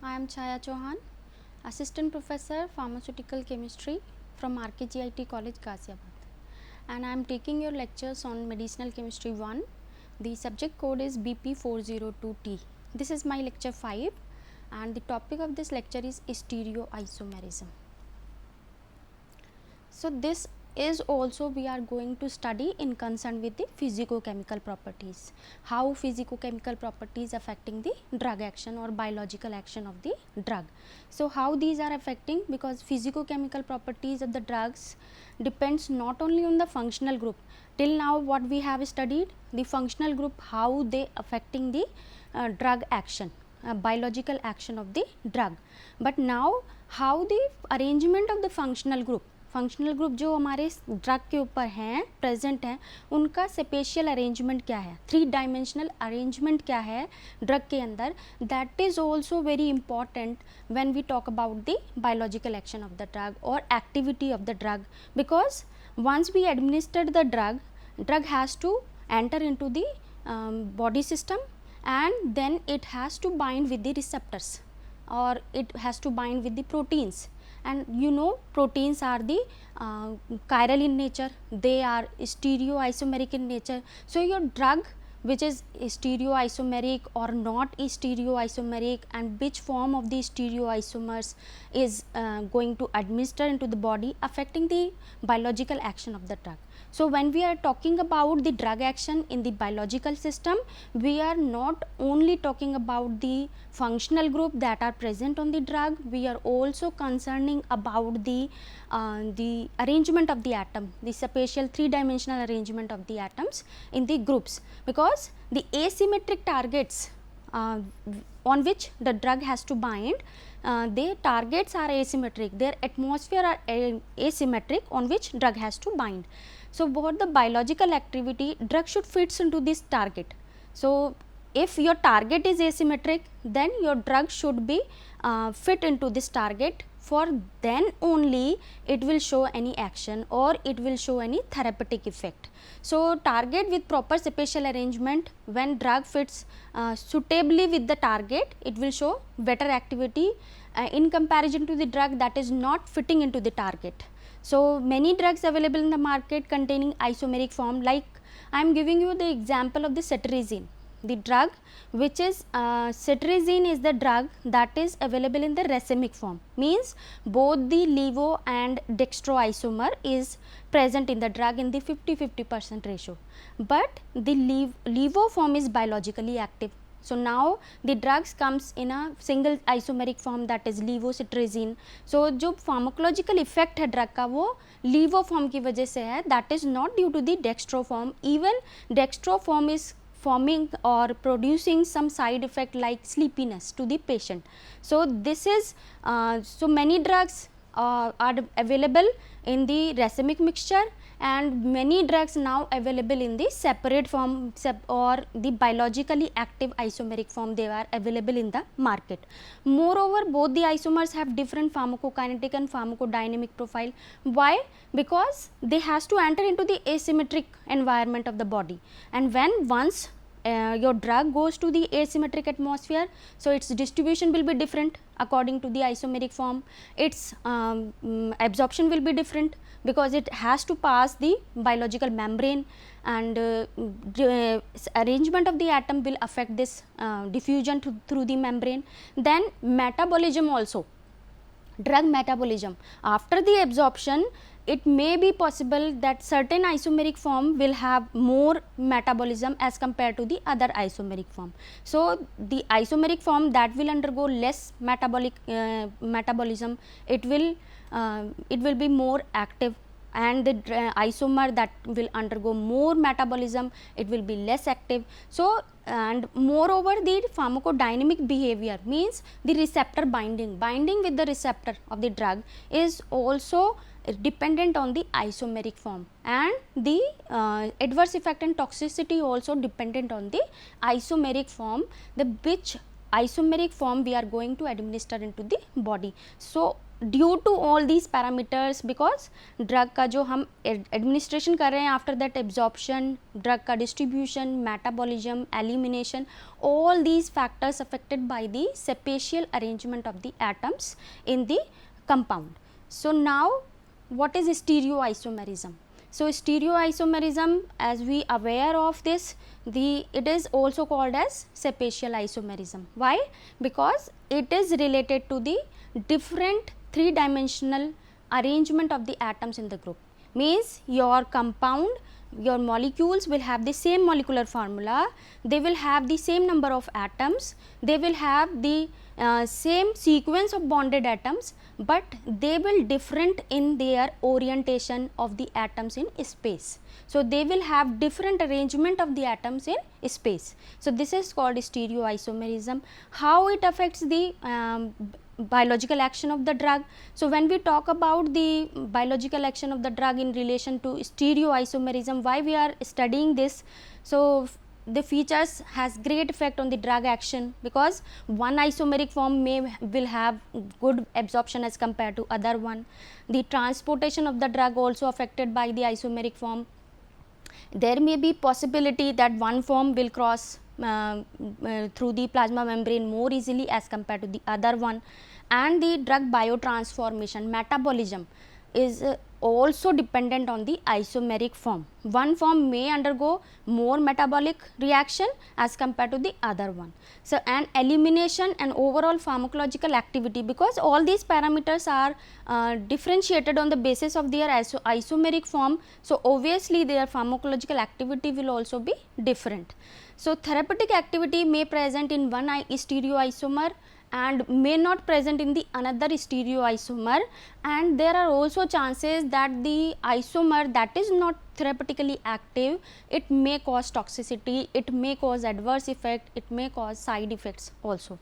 I am Chaya Chauhan, Assistant Professor Pharmaceutical Chemistry from RKGIT College, Ghaziabad, and I am taking your lectures on Medicinal Chemistry 1. The subject code is BP402T. This is my lecture 5 and the topic of this lecture is stereoisomerism. So this is also we are going to study in concern with the physicochemical properties, how physicochemical properties affecting the drug action or biological action of the drug. So how these are affecting, because physicochemical properties of the drugs depends not only on the functional group. Till now what we have studied, the functional group, how they affecting the drug action, biological action of the drug, but now how the arrangement of the functional group जो हमारे drug के ऊपर हैं, present हैं, उनका spatial arrangement क्या है, 3 dimensional arrangement क्या है ड्रग के अंदर, that is also very important when we talk about the biological action of the drug और activity of the drug, because once we administered the drug has to enter into the body system and then it has to bind with the receptors or it has to bind with the proteins, and you know proteins are the chiral in nature, they are stereoisomeric in nature. So your drug which is stereoisomeric or not stereoisomeric and which form of the stereoisomers is going to administer into the body affecting the biological action of the drug. So when we are talking about the drug action in the biological system, we are not only talking about the functional group that are present on the drug, we are also concerning about the arrangement of the atom, the spatial 3-dimensional arrangement of the atoms in the groups, because the asymmetric targets on which the drug has to bind, their targets are asymmetric, their atmosphere are asymmetric on which drug has to bind. So what the biological activity, drug should fits into this target. So if your target is asymmetric, then your drug should be fit into this target, for then only it will show any action or it will show any therapeutic effect. So target with proper spatial arrangement, when drug fits suitably with the target, it will show better activity in comparison to the drug that is not fitting into the target. So many drugs available in the market containing isomeric form, like I am giving you the example of the cetirizine. The drug which is cetirizine is the drug that is available in the racemic form, means both the levo and dextro isomer is present in the drug in the 50-50% ratio, but the levo form is biologically active. So now the drugs comes in a single isomeric form, that is levocetirizine. So जो pharmacological effect है drug का वो levo form की वजह से है, that is not due to the dextro form. Even dextro form is forming or producing some side effect like sleepiness to the patient. So this is so many drugs are available in the racemic mixture, and many drugs now available in the separate form or the biologically active isomeric form, they are available in the market. Moreover, both the isomers have different pharmacokinetic and pharmacodynamic profile. Why? Because they has to enter into the asymmetric environment of the body, and when once your drug goes to the asymmetric atmosphere, so its distribution will be different according to the isomeric form, its absorption will be different because it has to pass the biological membrane, and arrangement of the atom will affect this diffusion through the membrane. Then metabolism also, drug metabolism, after the absorption it may be possible that certain isomeric form will have more metabolism as compared to the other isomeric form. So the isomeric form that will undergo less metabolism, it will be more active, and the isomer that will undergo more metabolism, it will be less active. So and moreover, the pharmacodynamic behavior, means the receptor binding with the receptor of the drug is also dependent on the isomeric form, and the adverse effect and toxicity also dependent on the isomeric form, the which isomeric form we are going to administer into the body. So due to all these parameters, because drug का जो हम administration कर रहे हैं, after that absorption, drug का distribution, metabolism, elimination, all these factors affected by the spatial arrangement of the atoms in the compound. So now what is stereoisomerism? So stereoisomerism, as we aware of this, it is also called as spatial isomerism. Why? Because it is related to the different three-dimensional arrangement of the atoms in the group. Means your compound, your molecules will have the same molecular formula, they will have the same number of atoms, they will have the same sequence of bonded atoms, but they will different in their orientation of the atoms in space. So they will have different arrangement of the atoms in space. So this is called stereoisomerism. How it affects the biological action of the drug? So when we talk about the biological action of the drug in relation to stereoisomerism, why we are studying this? So the features has great effect on the drug action, because one isomeric form will have good absorption as compared to other one. The transportation of the drug also affected by the isomeric form. There may be possibility that one form will cross through the plasma membrane more easily as compared to the other one. And the drug biotransformation, metabolism, is also dependent on the isomeric form. One form may undergo more metabolic reaction as compared to the other one. So and elimination and overall pharmacological activity, because all these parameters are differentiated on the basis of their isomeric form, so obviously their pharmacological activity will also be different. So therapeutic activity may present in one stereoisomer and may not present in the another stereoisomer, and there are also chances that the isomer that is not therapeutically active, it may cause toxicity, it may cause adverse effect, it may cause side effects also.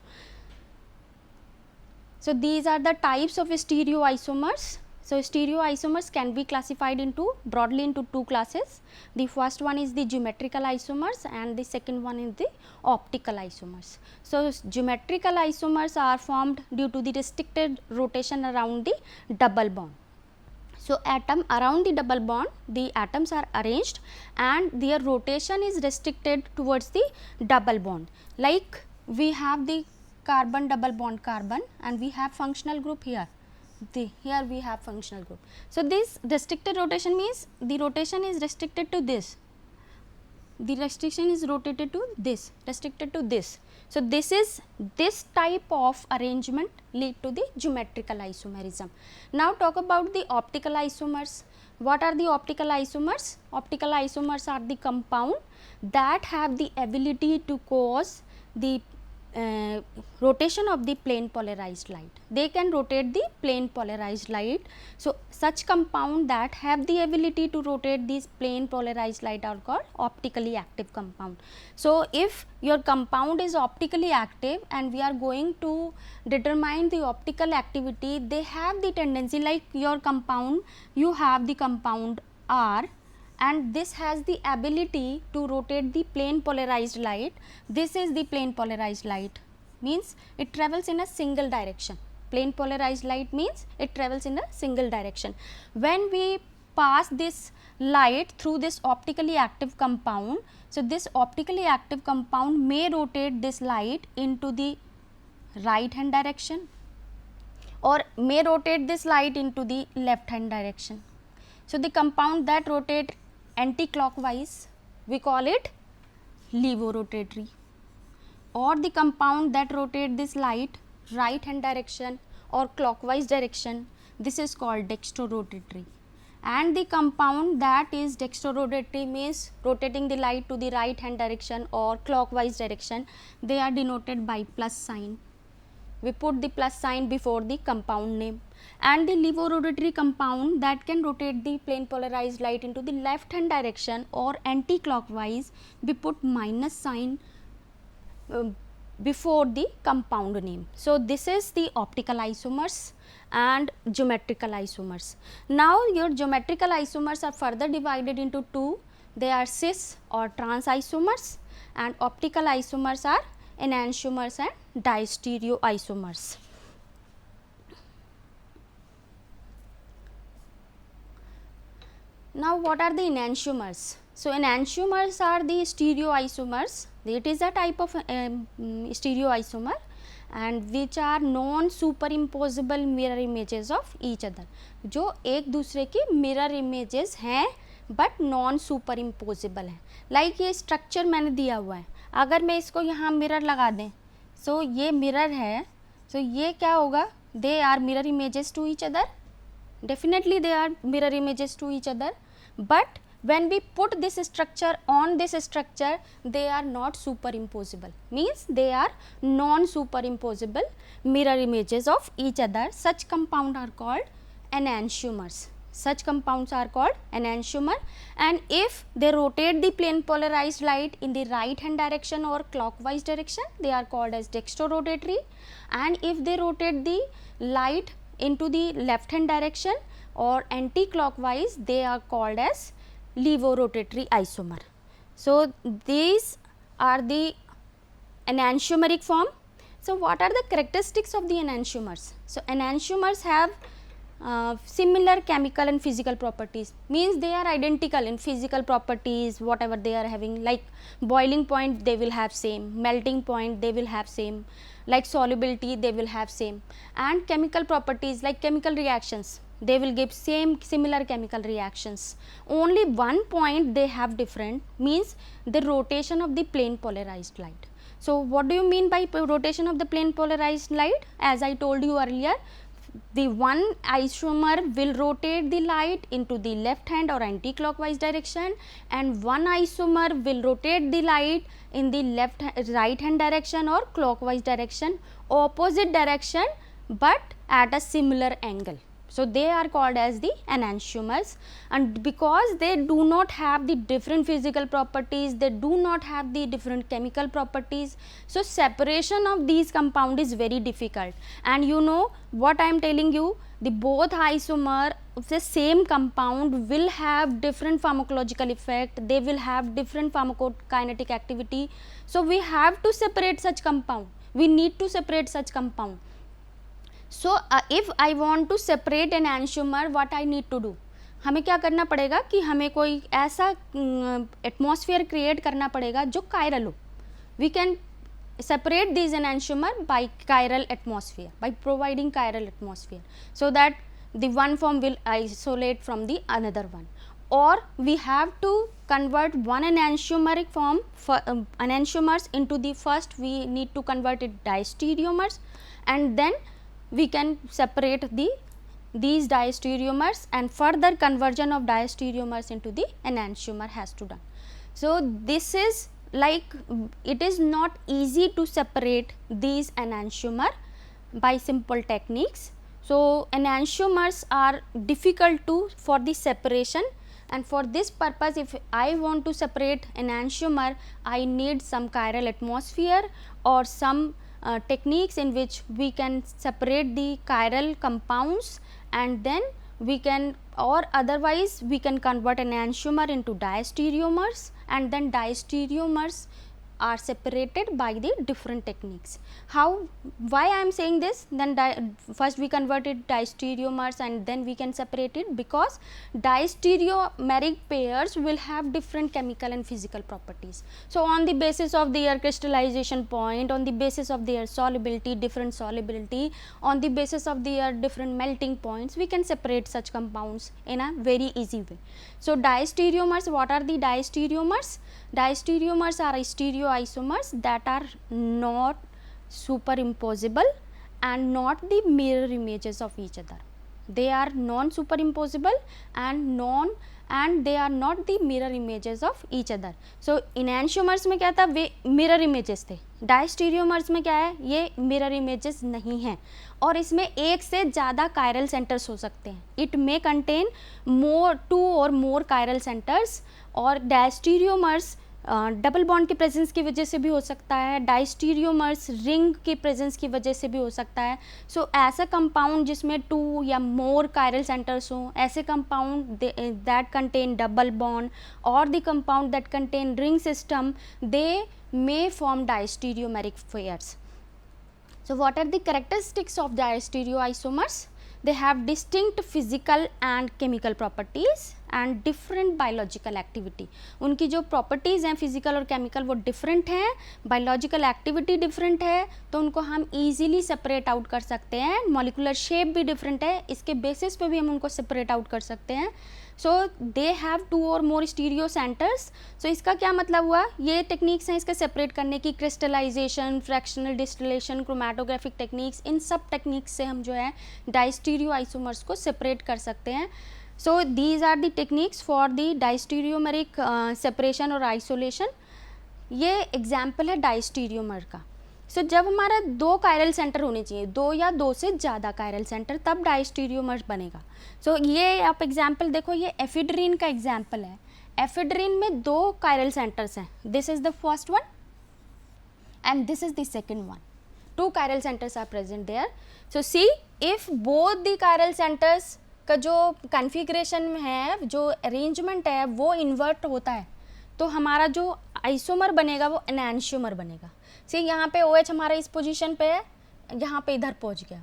So these are the types of stereoisomers. So stereoisomers can be classified into broadly into two classes. The first one is the geometrical isomers and the second one is the optical isomers. So geometrical isomers are formed due to the restricted rotation around the double bond. So atom around the double bond, the atoms are arranged and their rotation is restricted towards the double bond. Like we have the carbon double bond carbon and we have functional group here. Here we have functional group. So this restricted rotation means the rotation is restricted to this, the restriction is rotated to this, restricted to this. So this is this type of arrangement lead to the geometrical isomerism. Now talk about the optical isomers. What are the optical isomers? Optical isomers are the compound that have the ability to cause the rotation of the plane polarized light. They can rotate the plane polarized light. So such compound that have the ability to rotate these plane polarized light are called optically active compound. So if your compound is optically active and we are going to determine the optical activity, they have the tendency, like your compound, you have the compound R and this has the ability to rotate the plane polarized light. This is the plane polarized light, means it travels in a single direction. Plane polarized light means it travels in a single direction. When we pass this light through this optically active compound, so this optically active compound may rotate this light into the right hand direction or may rotate this light into the left hand direction. So the compound that rotate anti-clockwise, we call it levorotatory, or the compound that rotate this light right hand direction or clockwise direction, this is called dextrorotatory. And the compound that is dextrorotatory means rotating the light to the right hand direction or clockwise direction, they are denoted by plus sign. We put the plus sign before the compound name. And the levorotatory compound that can rotate the plane polarized light into the left hand direction or anti-clockwise, we put minus sign before the compound name. So this is the optical isomers and geometrical isomers. Now your geometrical isomers are further divided into two. They are cis or trans isomers, and optical isomers are enantiomers and distereoisomers. Now what are the enantiomers? So enantiomers are the stereoisomers. It is a type of stereoisomer and which are non superimposable mirror images of each other. जो एक दूसरे की mirror images हैं but non super imposable है. Like ये structure मैंने दिया हुआ है, अगर मैं इसको यहाँ मिरर लगा दें, सो ये मिरर है, सो ये क्या होगा, they are mirror images to each other. Definitely they are mirror images to each other, but when we put this structure on this structure, they are not superimposable, means they are non superimposable mirror images of each other. Such compound are called enantiomers. Such compounds are called enantiomer, and if they rotate the plane polarized light in the right hand direction or clockwise direction, they are called as dextrorotatory, and if they rotate the light into the left hand direction or anti-clockwise, they are called as levorotatory isomer. So these are the enantiomeric form. So what are the characteristics of the enantiomers? So enantiomers have similar chemical and physical properties, means they are identical in physical properties, whatever they are having, like boiling point they will have same, melting point they will have same, like solubility they will have same, and chemical properties like chemical reactions they will give similar chemical reactions. Only one point they have different, means the rotation of the plane polarized light. So what do you mean by rotation of the plane polarized light? As I told you earlier, the one isomer will rotate the light into the left hand or anti-clockwise direction, and one isomer will rotate the light in the right hand direction or clockwise direction, opposite direction but at a similar angle. So they are called as the enantiomers, and because they do not have the different physical properties, they do not have the different chemical properties, so separation of these compound is very difficult. And you know what I am telling you, the both isomer of the same compound will have different pharmacological effect, they will have different pharmacokinetic activity. So we have to separate such compound, we need to separate such compound. So if I want to separate an enantiomer, what I need to do, हमें क्या करना पड़ेगा कि हमें कोई ऐसा atmosphere create करना पड़ेगा जो कायरल हो. We can separate these enantiomer by chiral atmosphere, by providing chiral atmosphere, so that the one form will isolate from the another one. Or we have to convert one enantiomeric form for enantiomers into the first, we need to convert it diastereomers, and then we can separate these diastereomers, and further conversion of diastereomers into the enantiomer has to done. So this is like, it is not easy to separate these enantiomer by simple techniques. So enantiomers are difficult to for the separation, and for this purpose if I want to separate enantiomer, I need some chiral atmosphere or some techniques in which we can separate the chiral compounds, and then we can, or otherwise we can convert an enantiomer into diastereomers, and then diastereomers are separated by the different techniques. How, why I am saying this, then first we converted diastereomers and then we can separate it, because diastereomeric pairs will have different chemical and physical properties. So on the basis of their crystallization point, on the basis of their solubility, different solubility, on the basis of their different melting points, we can separate such compounds in a very easy way. So diastereomers, what are the diastereomers? Diastereomers are stereoisomers that are not superimposable and not the mirror images of each other. They are non superimposable and they are not the mirror images of each other. So enantiomers में क्या था, वे mirror images थे. Diastereomers में क्या है, ये mirror images नहीं हैं, और इसमें एक से ज़्यादा कायरल सेंटर्स हो सकते हैं. इट मे कंटेन टू और मोर कायरल सेंटर्स. और डायस्टीरियोमर्स डबल बॉन्ड के प्रेजेंस की वजह से भी हो सकता है, डायस्टीरियोमर्स रिंग के प्रेजेंस की वजह से भी हो सकता है. सो ऐसा कंपाउंड जिसमें 2 या मोर कायरल सेंटर्स हों, ऐसे compound that contain double bond और the compound that contain ring system, they may form diastereomeric pairs. So what are the characteristics of diastereoisomers? They have distinct physical and chemical properties, and different biological activity. उनकी जो properties हैं physical और chemical वो different हैं, biological activity different है, तो उनको हम इजीली सेपरेट आउट कर सकते हैं। मॉलिकुलर शेप भी डिफरेंट है, इसके बेसिस पे भी हम उनको सेपरेट आउट कर सकते हैं। सो दे हैव 2 और मोर स्टीरियो सेंटर्स। सो इसका क्या मतलब हुआ, ये टेक्निक्स हैं इसके सेपरेट करने की, crystallization, fractional distillation, chromatographic techniques, इन सब टेक्निक्स से हम जो है डाइस्टीरियो आइसोमर्स को सेपरेट कर सकते हैं। So these are the techniques for the diastereomeric separation और आइसोलेशन। ये एग्जाम्पल है डाइस्टीरियोमर का। सो जब हमारा 2 कायरल सेंटर होने चाहिए, 2 या 2 से ज़्यादा कायरल सेंटर, तब डाइस्टीरियोमर बनेगा। सो ये आप एग्जाम्पल देखो, ये एफिड्रीन का एग्जाम्पल है। एफिड्रीन में 2 कायरल सेंटर्स हैं, this is the first one and this is the second one. 2 chiral centres are present there. So see if both the chiral centres का जो कॉन्फ़िगरेशन है, जो अरेंजमेंट है वो इन्वर्ट होता है, तो हमारा जो आइसोमर बनेगा वो एनांशियोमर बनेगा। सी यहाँ पे OH हमारा इस पोजीशन पे है, यहाँ पे इधर पहुँच गया,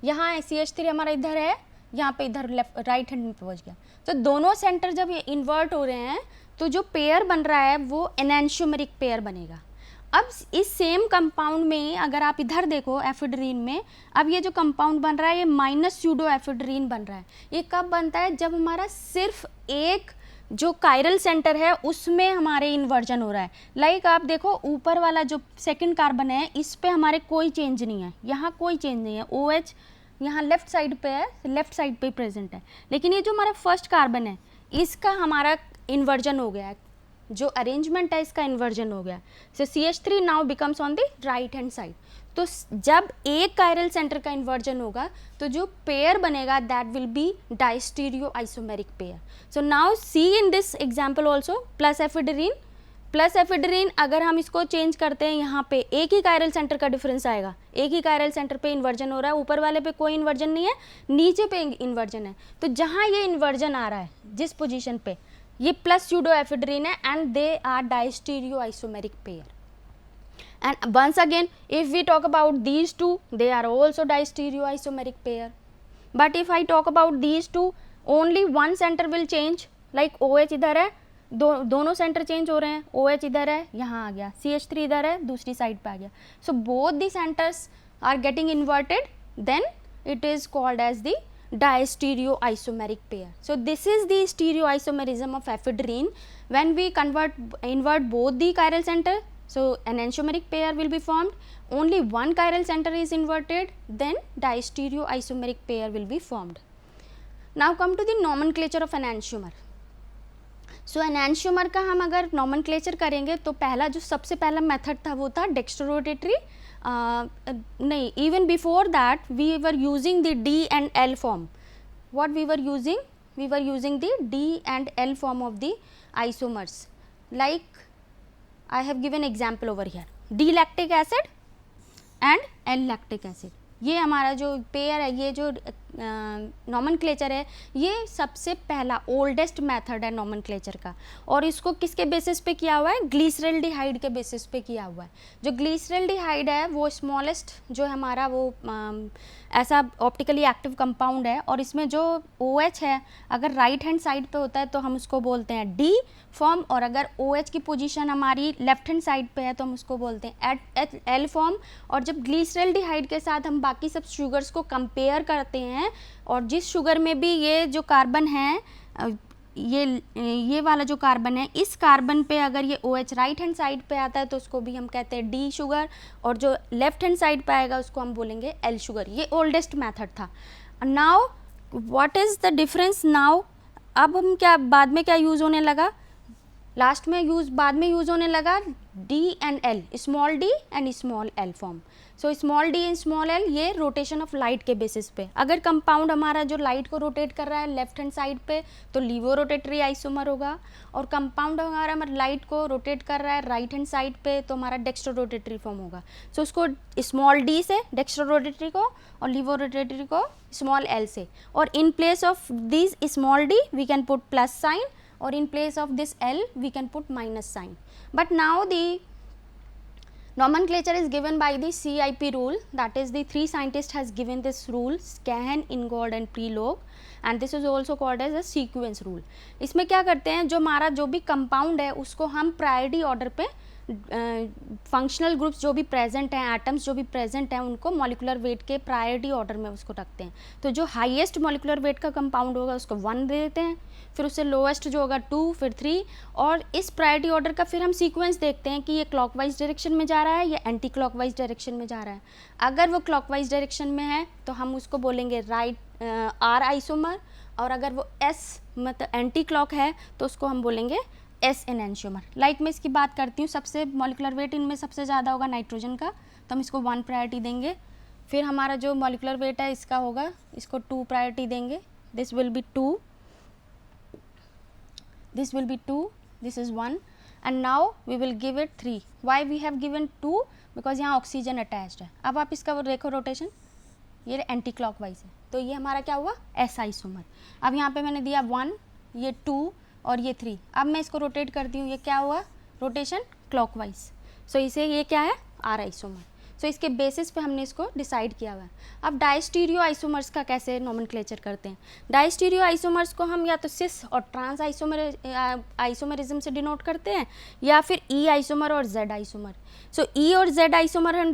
यहाँ CH3 हमारा इधर है, यहाँ पे इधर लेफ्ट राइट हैंड में पहुँच गया। तो दोनों सेंटर जब ये इन्वर्ट हो रहे हैं तो जो पेयर बन रहा है वो एनांशियोमरिक पेयर बनेगा। अब इस सेम कंपाउंड में अगर आप इधर देखो एफिड्रीन में, अब ये जो कंपाउंड बन रहा है ये माइनस स्यूडो एफिड्रीन बन रहा है। ये कब बनता है, जब हमारा सिर्फ एक जो कायरल सेंटर है उसमें हमारे इन्वर्जन हो रहा है। लाइक आप देखो ऊपर वाला जो सेकंड कार्बन है इस पे हमारे कोई चेंज नहीं है, यहाँ कोई चेंज नहीं है, OH यहाँ लेफ्ट साइड पे है, लेफ्ट साइड पे प्रेजेंट है। लेकिन ये जो हमारा फर्स्ट कार्बन है इसका हमारा इन्वर्जन हो गया है, जो अरेंजमेंट है इसका इन्वर्जन हो गया। सो CH3 now becomes on the right hand side. तो जब एक कायरल सेंटर का इन्वर्जन होगा तो जो पेयर बनेगा that will be diastereo isomeric pair. So now see in this example also plus ephedrine अगर हम इसको चेंज करते हैं, यहाँ पे एक ही कायरल सेंटर का डिफरेंस आएगा, एक ही कायरल सेंटर पे इन्वर्जन हो रहा है, ऊपर वाले पे कोई इन्वर्जन नहीं है, नीचे पे इन्वर्जन है। तो जहाँ ये इन्वर्जन आ रहा है जिस पोजीशन पे, ये प्लस स्यूडो एफिड्रीन है and they are diastereo isomeric pair. And once again, if we talk about these two, they are also distereoisomeric pair. But if I talk about these two, only one center will change. Like OH इधर है, दोनों centre change हो रहे हैं, OH इधर है, यहाँ आ गया, CH3 इधर है, दूसरी साइड पे आ गया। So both the centers are getting inverted, then it is called as the distereoisomeric pair. So this is the stereoisomerism of ephedrine. When we invert both the chiral center, so enantiomeric pair will be formed. Only one chiral center is inverted, then distereoisomeric pair will be formed. Now come to the nomenclature of enantiomer. So enantiomer का हम अगर nomenclature करेंगे तो पहला जो सबसे पहला method था वो था dextrorotatory. नहीं, even before that we were using the D and L form. What we were using? We were using the D and L form of the isomers. Like I have given example over here, D lactic acid and L lactic acid. ये हमारा जो pair है, ये जो nomenclature है, ये सबसे पहला ओल्डेस्ट मेथड है नॉमेनक्लेचर का। और इसको किसके बेसिस पे किया हुआ है, ग्लिसरल्डिहाइड के बेसिस पे किया हुआ है। जो ग्लिसरल्डिहाइड है वो स्मॉलेस्ट जो हमारा वो ऐसा ऑप्टिकली एक्टिव कंपाउंड है, और इसमें जो OH है अगर राइट हैंड साइड पे होता है तो हम उसको बोलते हैं D फॉर्म, और अगर OH की पोजीशन हमारी लेफ्ट हैंड साइड पे है तो हम उसको बोलते हैं L फॉर्म। और जब ग्लिसरल्डिहाइड के साथ हम बाकी सब शुगर्स को कंपेयर करते हैं, और जिस शुगर में भी ये जो कार्बन है, ये वाला जो कार्बन है, इस कार्बन पे अगर ये OH राइट हैंड साइड पे आता है तो उसको भी हम कहते हैं D शुगर, और जो लेफ्ट हैंड साइड पे आएगा उसको हम बोलेंगे L शुगर। ये ओल्डेस्ट मेथड था। Now what is the difference now, अब हम क्या बाद में क्या यूज़ होने लगा, लास्ट में बाद में यूज़ होने लगा D and L, small d and small l form. So small d and small l ये रोटेशन ऑफ लाइट के बेसिस पे, अगर कंपाउंड हमारा जो लाइट को रोटेट कर रहा है लेफ्ट हैंड साइड पे तो लीवो रोटेटरी आइसोमर होगा, और कंपाउंड हमारा लाइट को रोटेट कर रहा है राइट हैंड साइड पे तो हमारा डेक्स्ट्रो रोटेटरी फॉर्म होगा। सो उसको स्मॉल d से डेक्स्ट्रो रोटेटरी को और लीवो रोटेटरी को स्मॉल l से, और in place of this small d we can put plus sign, or in place of this L we can put minus sign. But now the Nomenclature is given by the CIP rule, that is the three scientists has given this rule, Scahan, Ingold and Prelog, and this is also called as a sequence rule. इसमें क्या करते हैं, जो हमारा जो भी compound है उसको हम प्रायोरिटी ऑर्डर पे फंक्शनल ग्रुप्स जो भी प्रेजेंट हैं, एटम्स जो भी प्रेजेंट हैं, उनको मॉलिकुलर वेट के प्रायोरिटी ऑर्डर में उसको रखते हैं. तो जो हाईएस्ट मॉलिकुलर वेट का कंपाउंड होगा उसको 1 दे देते हैं, फिर उससे लोएस्ट जो होगा 2, फिर 3, और इस प्रायोरिटी ऑर्डर का फिर हम सीक्वेंस देखते हैं कि ये क्लॉकवाइज डायरेक्शन में जा रहा है या एंटी क्लॉकवाइज डायरेक्शन में जा रहा है. अगर वो क्लॉकवाइज डायरेक्शन में है तो हम उसको बोलेंगे राइट आर आइसोमर, और अगर वो एस मतलब एंटी क्लॉक है तो उसको हम बोलेंगे एस एनेंशियोमर. लाइक मैं इसकी बात करती हूँ, सबसे मॉलिकुलर वेट इनमें सबसे ज़्यादा होगा नाइट्रोजन का, तो हम इसको 1 प्रायोरिटी देंगे. फिर हमारा जो मॉलिकुलर वेट है इसका होगा, इसको 2 प्रायोरिटी देंगे. This will be 2, this will be 2, this is 1, and now we will give it 3. why we have given 2? because यहाँ ऑक्सीजन अटैच्ड है. अब आप इसका देखो रोटेशन, ये एंटी क्लॉकवाइज है, तो ये हमारा क्या हुआ, एस आइसोमर. अब यहाँ पे मैंने दिया 1, ये 2 और ये 3. अब मैं इसको रोटेट करती हूँ, ये क्या हुआ, रोटेशन क्लॉकवाइज. सो इसे ये क्या है, आर आइसोमर. सो इसके बेसिस पे हमने इसको डिसाइड किया हुआ है. अब डाइस्टीरियो आइसोमर्स का कैसे नोमेनक्लेचर करते हैं. डाइस्टीरियो आइसोमर्स को हम या तो सिस और ट्रांस आइसोमरिज्म से डिनोट करते हैं, या फिर ई आइसोमर और जेड आइसोमर. सो ई और जेड आइसोमर हम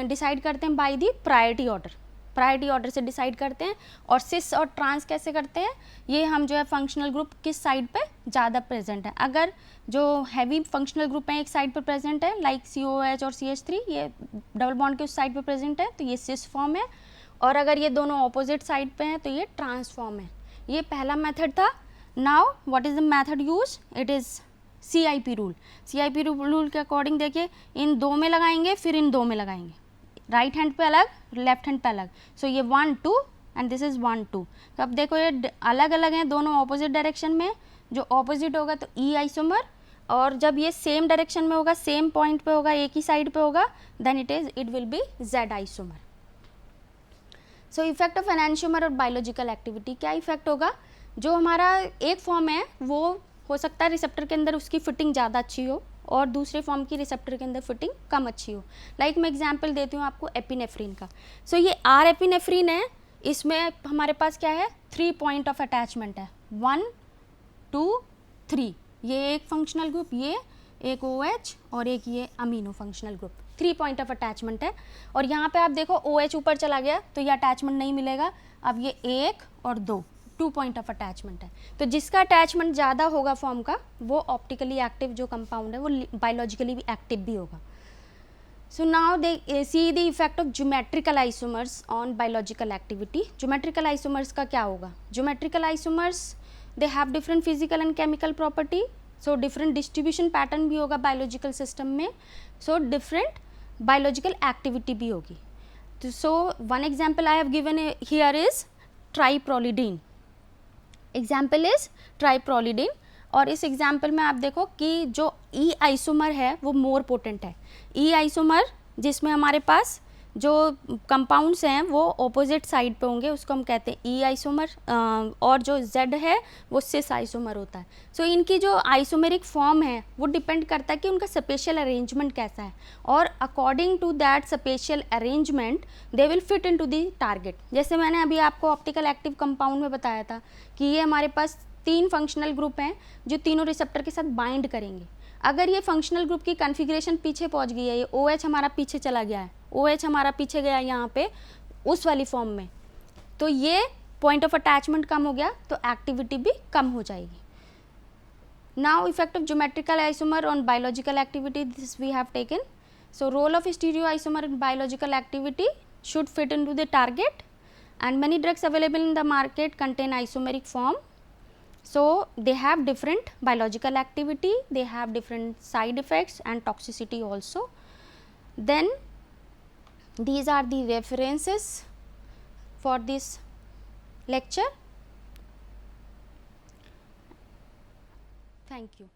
डिसाइड करते हैं by the priority order. Priority order से डिसाइड करते हैं. और सिस और ट्रांस कैसे करते हैं, ये हम जो है फंक्शनल ग्रुप किस साइड पे ज़्यादा प्रेजेंट है. अगर जो हैवी फंक्शनल ग्रुप हैं एक साइड पे प्रेजेंट है, लाइक COOH और CH3, ये डबल बॉन्ड के उस साइड पे प्रेजेंट है, तो ये सिस फॉर्म है. और अगर ये दोनों ऑपोजिट साइड पे हैं तो ये ट्रांस फॉर्म है. ये पहला मेथड था. Now what is the method use, it is CIP rule. CIP rule के अकॉर्डिंग देखिए, इन 2 में लगाएंगे, फिर इन 2 में लगाएंगे, राइट हैंड पे अलग, लेफ्ट हैंड पे अलग. सो ये 1 2 एंड दिस इज़ 1 2. तो अब देखो ये अलग अलग हैं, दोनों ऑपोजिट डायरेक्शन में. जो ऑपोजिट होगा तो ई आइसोमर, और जब ये सेम डायरेक्शन में होगा, सेम पॉइंट पे होगा, एक ही साइड पे होगा, then it will be Z isomer. So effect of enantiomer और बायोलॉजिकल एक्टिविटी, क्या इफेक्ट होगा, जो हमारा एक फॉर्म है वो हो सकता है रिसेप्टर के अंदर उसकी फिटिंग ज़्यादा अच्छी हो, और दूसरे फॉर्म की रिसेप्टर के अंदर फिटिंग कम अच्छी हो. लाइक मैं एग्जांपल देती हूँ आपको एपिनेफ्रीन का. सो ये आर एपिनेफ्रीन है, इसमें हमारे पास क्या है, 3 पॉइंट ऑफ अटैचमेंट है, 1 2 3. ये एक फंक्शनल ग्रुप, ये एक OH और एक ये amino functional group. 3 point of attachment है. और यहाँ पे आप देखो OH ऊपर चला गया तो ये अटैचमेंट नहीं मिलेगा. अब ये 1 और 2 पॉइंट ऑफ अटैचमेंट है. तो जिसका अटैचमेंट ज़्यादा होगा फॉर्म का, वो ऑप्टिकली एक्टिव जो कंपाउंड है वो बायोलॉजिकली भी एक्टिव भी होगा. So now they see the effect of geometrical isomers on biological activity. Geometrical isomers का क्या होगा, geometrical isomers they have different physical and chemical property. So different distribution pattern भी होगा बायोलॉजिकल सिस्टम में. So different biological activity भी होगी. तो so one example I have given here is triprolidine. Example is triprolidine. और इस example में आप देखो कि जो ई आइसोमर है वो मोर पोटेंट है. ई आइसोमर जिसमें हमारे पास जो कंपाउंड्स हैं वो ऑपोजिट साइड पे होंगे, उसको हम कहते हैं ई आइसोमर. और जो जेड है वो सिस आइसोमर होता है. सो इनकी जो आइसोमेरिक फॉर्म है वो डिपेंड करता है कि उनका स्पेशियल अरेंजमेंट कैसा है, और according to that spatial arrangement they will fit into the target. जैसे मैंने अभी आपको ऑप्टिकल एक्टिव कंपाउंड में बताया था कि ये हमारे पास 3 फंक्शनल ग्रुप हैं जो तीनों रिसेप्टर के साथ बाइंड करेंगे. अगर ये फंक्शनल ग्रुप की कन्फिग्रेशन पीछे पहुंच गई है, ये OH हमारा पीछे चला गया है, OH हमारा पीछे गया यहाँ पे उस वाली फॉर्म में, तो ये पॉइंट ऑफ अटैचमेंट कम हो गया तो एक्टिविटी भी कम हो जाएगी. Now effect of geometrical isomer on biological activity, this we have taken. So role of stereo isomer in biological activity should fit into the target, and many drugs available in the market contain isomeric form. So they have different biological activity, they have different side effects and toxicity also. Then these are the references for this lecture. Thank you.